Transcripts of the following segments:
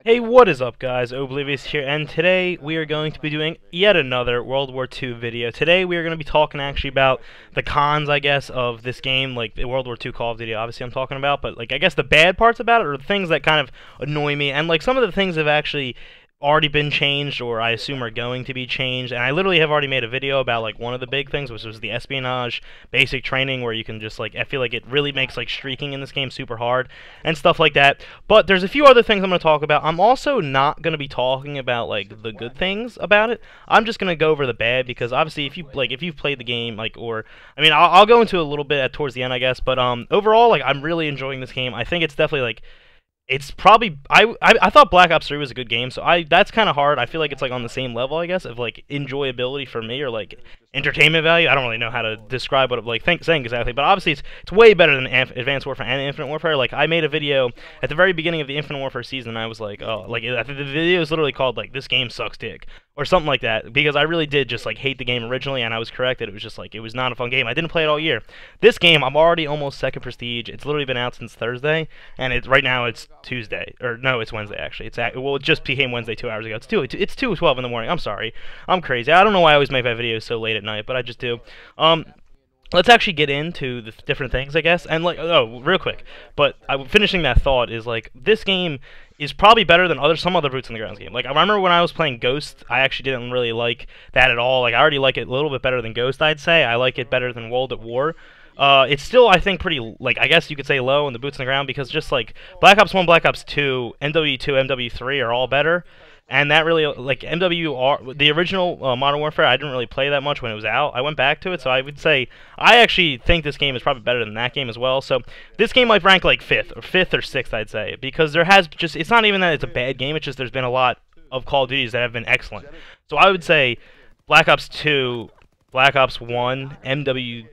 Hey, what is up guys, Oblivious here, and today we are going to be doing yet another World War II video. Today we are going to be talking actually about the cons, I guess, of this game, like the World War II Call of Duty, obviously I'm talking about, but like I guess the bad parts about it, or the things that kind of annoy me, and like some of the things have actually already been changed, or I assume are going to be changed, and I literally have already made a video about like one of the big things, which was the espionage basic training, where you can just like, I feel like it really makes like streaking in this game super hard, and stuff like that. But there's a few other things I'm going to talk about. I'm also not going to be talking about like the good things about it. I'm just going to go over the bad, because obviously if you've played the game, like, or, I mean, I'll go into a little bit towards the end, I guess, but overall, like, I'm really enjoying this game. I think it's definitely like, it's probably I thought Black Ops 3 was a good game, so that's kind of hard. I feel like it's like on the same level, I guess, of like enjoyability for me, or like entertainment value. I don't really know how to describe what I'm like saying exactly, but obviously it's way better than Advanced Warfare and Infinite Warfare. Like, I made a video at the very beginning of the Infinite Warfare season, and I was like, oh, like, I think the video is literally called like "This Game Sucks Dick" or something like that, because I really did just like hate the game originally, and I was correct that it was just like, it was not a fun game. I didn't play it all year. This game, I'm already almost second prestige. It's literally been out since Thursday, and right now it's Tuesday, or no, it's Wednesday actually. Well, it just became Wednesday 2 hours ago. It's 2:12 in the morning. I'm sorry, I'm crazy. I don't know why I always make my videos so late at night, but I just do. Let's actually get into the different things, I guess, and like, oh, real quick, but finishing that thought is like, this game is probably better than some other boots on the grounds game. Like, I remember when I was playing Ghost, I actually didn't really like that at all. Like, I already like it a little bit better than Ghost, I'd say. I like it better than World at War. It's still, I think, pretty, like, I guess you could say low in the boots on the ground, because just like Black Ops 1, Black Ops 2, MW2, MW3 are all better. And that really, like, MWR, the original Modern Warfare, I didn't really play that much when it was out. I went back to it, so I would say I actually think this game is probably better than that game as well. So this game might rank like 5th or 6th, I'd say, because there has just, it's not even that it's a bad game, it's just there's been a lot of Call of Duties that have been excellent. So I would say Black Ops 2, Black Ops 1, MW3,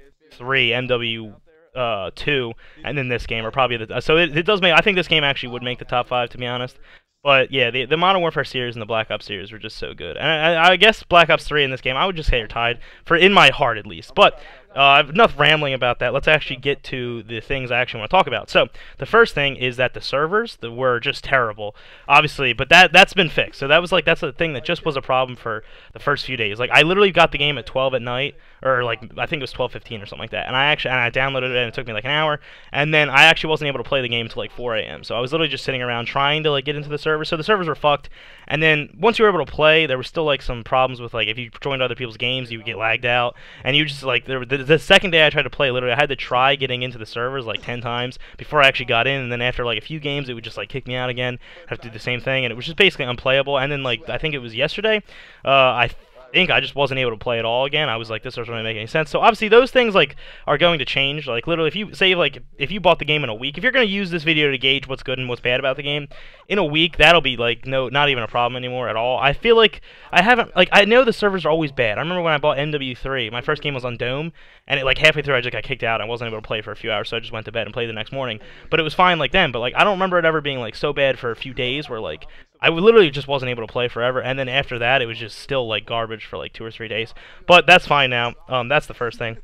MW2, and then this game are probably the, so it does make, I think this game actually would make the top 5, to be honest. But yeah, the Modern Warfare series and the Black Ops series were just so good. And I guess Black Ops 3 in this game, I would just say are tied, for in my heart at least. But I've enough rambling about that. Let's actually get to the things I actually want to talk about. So the first thing is that the servers were just terrible, obviously, but that's been fixed. So that's the thing that just was a problem for the first few days. Like, I literally got the game at 12 at night, or like I think it was 12:15 or something like that. And I downloaded it, and it took me like an hour. And then I actually wasn't able to play the game until like 4 a.m. So I was literally just sitting around trying to like get into the server. So the servers were fucked. And then once you were able to play, there was still like some problems with, like, if you joined other people's games, you would get lagged out. And you just like, the second day I tried to play, literally I had to try getting into the servers like 10 times before I actually got in. And then after like a few games, it would just like kick me out again. I have to do the same thing, and it was just basically unplayable. And then, like, I think it was yesterday, I think I just wasn't able to play it all again. I was like, this doesn't really make any sense. So obviously those things like are going to change. Like, literally, if you say, like, if you bought the game in a week, if you're going to use this video to gauge what's good and what's bad about the game in a week, that'll be like not even a problem anymore at all. I feel like I know the servers are always bad. I remember when I bought MW3, my first game was on Dome, and it, like, halfway through I just got kicked out. I wasn't able to play for a few hours, so I just went to bed and played the next morning. But it was fine like then. But like, I don't remember it ever being like so bad for a few days where like I literally just wasn't able to play forever, and then after that, it was just still like garbage for like 2 or 3 days. But that's fine now. That's the first thing.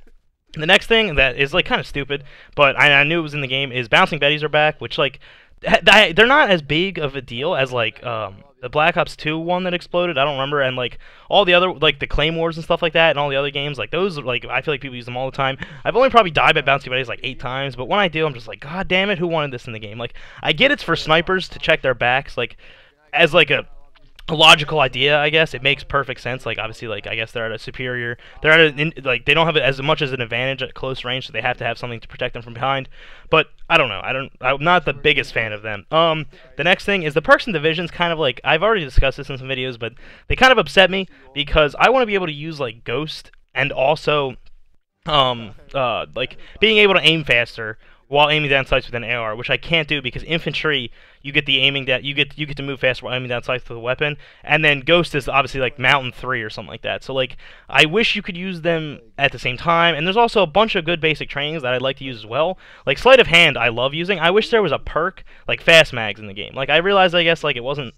The next thing that is like kind of stupid, but I knew it was in the game, is bouncing Bettys are back, which, like, they're not as big of a deal as like the Black Ops 2 one that exploded. I don't remember, and like all the other, like the Claymores and stuff like that, and all the other games, like those, like, I feel like people use them all the time. I've only probably died by bouncing Bettys like 8 times, but when I do, I'm just like, God damn it, who wanted this in the game? Like, I get it's for snipers to check their backs, like, as like a logical idea, I guess. It makes perfect sense. Like, obviously, like, I guess they're at a superior, like, they don't have it as much as an advantage at close range, so they have to have something to protect them from behind. But I don't know, I'm not the biggest fan of them. The next thing is the perks and divisions. Kind of like, I've already discussed this in some videos, but they kind of upset me, because I want to be able to use like Ghost, and also like being able to aim faster while aiming down sights with an AR, which I can't do, because infantry, you get the aiming that you get to move faster while aiming down sights with a weapon, and then Ghost is obviously like Mountain 3 or something like that. So like, I wish you could use them at the same time. And there's also a bunch of good basic trainings that I'd like to use as well. Like sleight of hand, I love using. I wish there was a perk like fast mags in the game. Like, I realized, I guess, like, it wasn't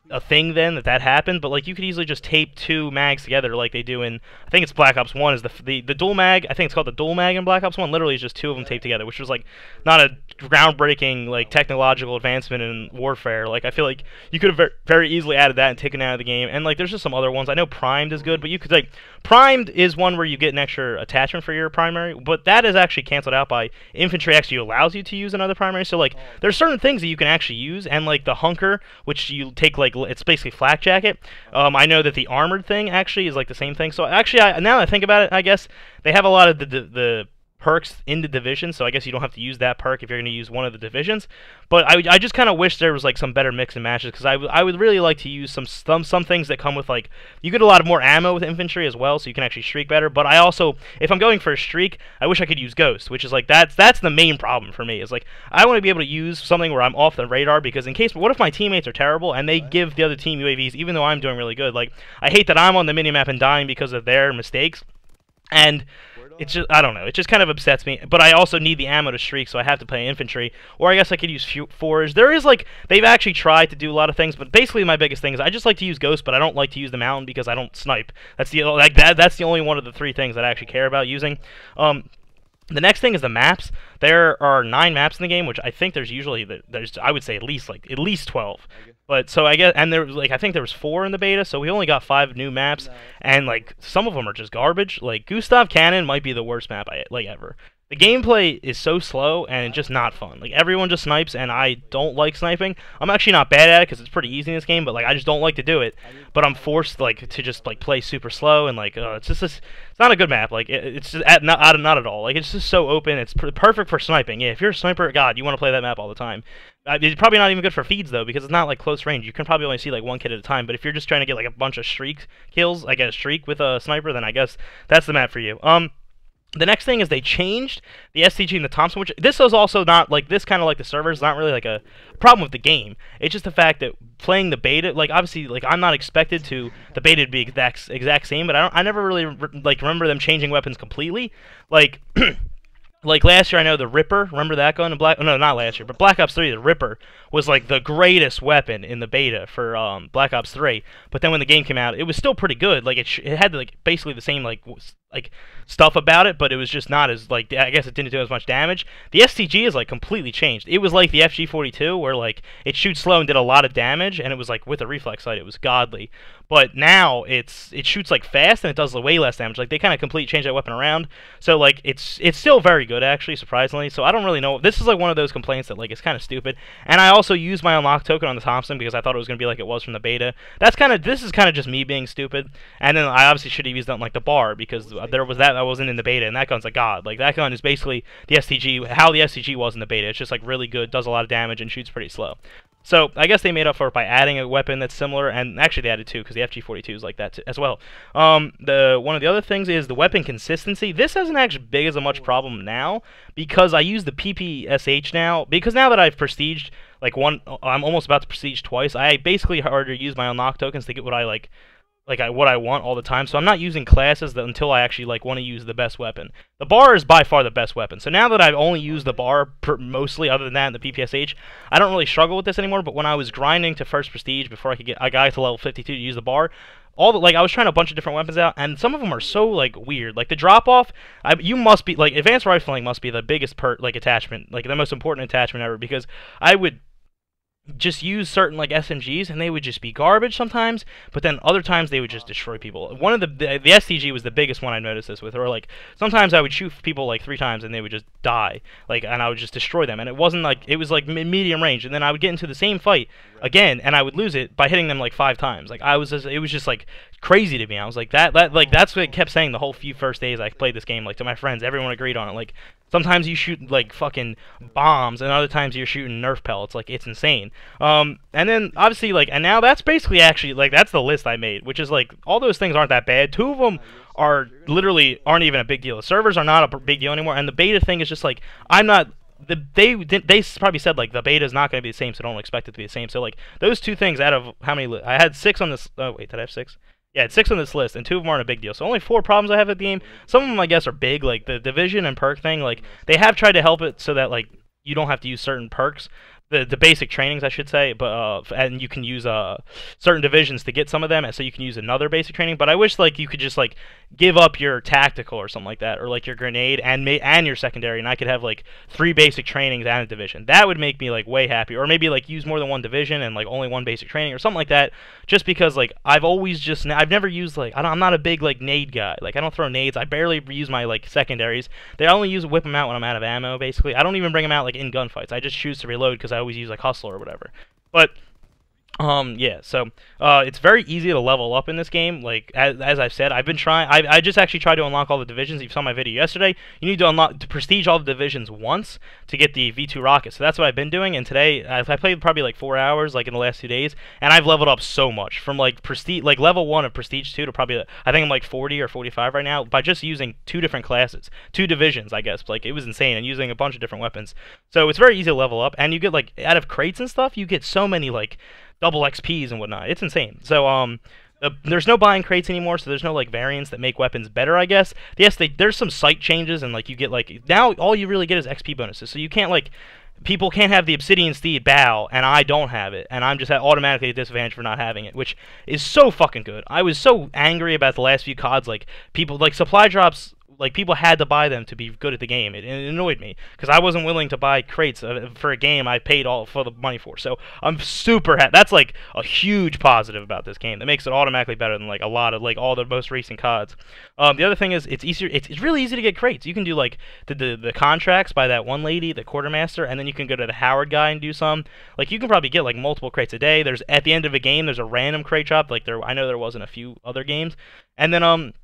a thing then that happened, but like you could easily just tape two mags together like they do in, I think it's Black Ops 1 is the dual mag. I think it's called the dual mag in Black Ops 1. Literally, it's just two of them taped together, which was like not a groundbreaking like technological advancement in warfare. Like I feel like you could have very easily added that and taken it out of the game. And like there's just some other ones. I know Primed is good, but you could like Primed is one where you get an extra attachment for your primary, but that is actually canceled out by Infantry actually allows you to use another primary. So like there's certain things that you can actually use, and like the Hunker, which you take like it's basically flak jacket. I know that the armored thing actually is like the same thing. So actually, now that I think about it, I guess they have a lot of the perks in the division, so I guess you don't have to use that perk if you're going to use one of the divisions. But I just kind of wish there was like some better mix and matches, because I would really like to use some things that come with like you get a lot of more ammo with infantry as well, so you can actually streak better. But I also, if I'm going for a streak, I wish I could use Ghost, which is like that's the main problem for me. Is like I want to be able to use something where I'm off the radar, because in case what if my teammates are terrible and they give the other team UAVs even though I'm doing really good? Like I hate that I'm on the minimap and dying because of their mistakes. And it's just, I don't know, it just kind of upsets me, but I also need the ammo to streak, so I have to play infantry, or I guess I could use forage. There is, like, they've actually tried to do a lot of things, but basically my biggest thing is I just like to use Ghost, but I don't like to use the Mountain because I don't snipe. That's the only one of the three things that I actually care about using. The next thing is the maps. There are 9 maps in the game, which I think there's I would say at least 12. But so I guess, and there was like I think there was 4 in the beta, so we only got 5 new maps, and like some of them are just garbage. Like Gustav Cannon might be the worst map ever. The gameplay is so slow and just not fun. Like everyone just snipes, and I don't like sniping. I'm actually not bad at it because it's pretty easy in this game, but like I just don't like to do it. But I'm forced like to just like play super slow, and like it's just it's not a good map. Like it's just not at all. Like it's just so open. It's perfect for sniping. Yeah, if you're a sniper, God, you want to play that map all the time. It's probably not even good for feeds though, because it's not like close range. You can probably only see like one kid at a time. But if you're just trying to get like a bunch of streak kills, like a streak with a sniper, then I guess that's the map for you. The next thing is they changed the STG and the Thompson, which this is also not like this kind of like the server is not really like a problem with the game. It's just the fact that playing the beta, like obviously like I'm not expected to the beta to be exact same, but I never really like remember them changing weapons completely. Like like last year, I know the Ripper, remember that gun in no, not last year, but Black Ops 3, the Ripper was like the greatest weapon in the beta for Black Ops 3. But then when the game came out, it was still pretty good. Like it had like basically the same like stuff about it, but it was just not as like I guess it didn't do as much damage. The STG is like completely changed. It was like the FG42 where like it shoots slow and did a lot of damage, and it was like with a reflex sight, it was godly. But now it shoots like fast and it does way less damage. Like they kind of completely changed that weapon around. So like it's still very good actually, surprisingly. So I don't really know. This is like one of those complaints that like it's kind of stupid. And I also used my unlock token on the Thompson because I thought it was gonna be like it was from the beta. This is kind of just me being stupid. And then I obviously should have used it on like the bar because there was that wasn't in the beta, and that gun's a god. Like that gun is basically the STG, how the STG was in the beta. It's just like really good, does a lot of damage, and shoots pretty slow. So I guess they made up for it by adding a weapon that's similar, and actually they added 2 because the FG42 is like that too, as well. One of the other things is the weapon consistency. This isn't actually big as a much problem now because I use the PPSH now. Because now that I've prestiged like I'm almost about to prestige twice. I basically already use my unlock tokens to get what I like what I want all the time, so I'm not using classes until I actually like want to use the best weapon. The bar is by far the best weapon, so now that I've only used the bar mostly, other than that in the PPSH, I don't really struggle with this anymore. But when I was grinding to first prestige before I could get a guy to level 52 to use the bar, I was trying a bunch of different weapons out, and some of them are so like weird. Like the drop off, you must be like advanced rifling must be the biggest attachment, like the most important attachment ever, because I would just use certain like SMGs and they would just be garbage sometimes, but then other times they would just destroy people. One of the STG was the biggest one I noticed this with, or like sometimes I would shoot people like 3 times and they would just die, like, and I would just destroy them, and it wasn't like it was like medium range, and then I would get into the same fight again and I would lose it by hitting them like 5 times. Like it was just like crazy to me. I was like that's what I kept saying the whole few first days I played this game, like to my friends, everyone agreed on it. Like sometimes you shoot like fucking bombs, and other times you're shooting Nerf pellets. Like it's insane. And then obviously like, and now that's basically actually like that's the list I made, which is like all those things aren't that bad. 2 of them are literally aren't even a big deal. The servers are not a big deal anymore, and the beta thing is just like I'm not. They probably said like the beta is not going to be the same, so don't expect it to be the same. So like those 2 things out of how many I had 6 on this. Oh wait, did I have 6? Yeah, it's 6 on this list, and 2 of them aren't a big deal. So only 4 problems I have with the game. Some of them, I guess, are big, like the division and perk thing. Like, they have tried to help it so that, like, you don't have to use certain perks. the basic trainings, I should say, but and you can use certain divisions to get some of them, and so you can use another basic training. But I wish like you could just like give up your tactical or something like that, or like your grenade and your secondary, and I could have like 3 basic trainings and a division. That would make me like way happy. Or maybe like use more than one division and like only one basic training or something like that. Just because like I've never used like I'm not a big like nade guy. Like I don't throw nades. I barely use my like secondaries. They only whip them out when I'm out of ammo. Basically, I don't even bring them out like in gunfights. I just choose to reload because I always use like hustler or whatever. But yeah, so it's very easy to level up in this game. Like as I've said, I've been trying. I just actually tried to unlock all the divisions. You saw my video yesterday. You need to prestige all the divisions once to get the V2 rocket. So that's what I've been doing. And today I played probably like 4 hours, like in the last 2 days, and I've leveled up so much from like prestige, like level 1 of prestige 2 to probably I think I'm like 40 or 45 right now by just using 2 different classes, 2 divisions, I guess. Like it was insane, and using a bunch of different weapons. So it's very easy to level up, and you get like out of crates and stuff, you get so many like double XPs and whatnot. It's insane. So there's no buying crates anymore, so there's no like variants that make weapons better, I guess. Yes, there's some sight changes, and like you get like now all you really get is XP bonuses. So you can't like people can't have the Obsidian Steed bow, and I don't have it, and I'm just automatically at a disadvantage for not having it, which is so fucking good. I was so angry about the last few CODs, like people like supply drops. Like, people had to buy them to be good at the game. It annoyed me, because I wasn't willing to buy crates for a game I paid all for the money for. So, I'm super happy. That's, like, a huge positive about this game. That makes it automatically better than, like, a lot of, like, all the most recent CODs. The other thing is, it's easier. It's really easy to get crates. You can do, like, the contracts by that one lady, the quartermaster, and then you can go to the Howard guy and do some. Like, you can probably get, like, multiple crates a day. There's, at the end of a game, there's a random crate drop. Like, I know there was in a few other games. And then,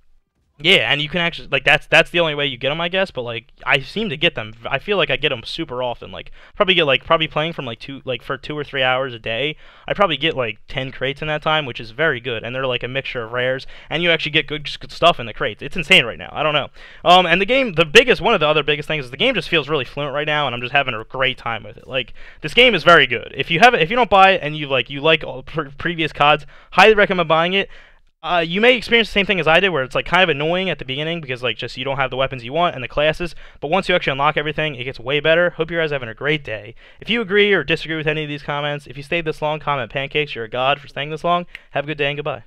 yeah, and you can actually, like, that's the only way you get them, I guess, but, like, I seem to get them. I feel like I get them super often. Like, probably playing from, like, for 2 or 3 hours a day, I probably get, like, 10 crates in that time, which is very good, and they're, like, a mixture of rares, and you actually get good stuff in the crates. It's insane right now. I don't know. And the game, one of the other biggest things is the game just feels really fluent right now, and I'm just having a great time with it. Like, this game is very good. If you don't buy it, and you like all previous CODs, highly recommend buying it. You may experience the same thing as I did, where it's like kind of annoying at the beginning because like just you don't have the weapons you want and the classes, but once you actually unlock everything, it gets way better. Hope you guys are having a great day. If you agree or disagree with any of these comments, if you stayed this long, comment pancakes. You're a god for staying this long. Have a good day and goodbye.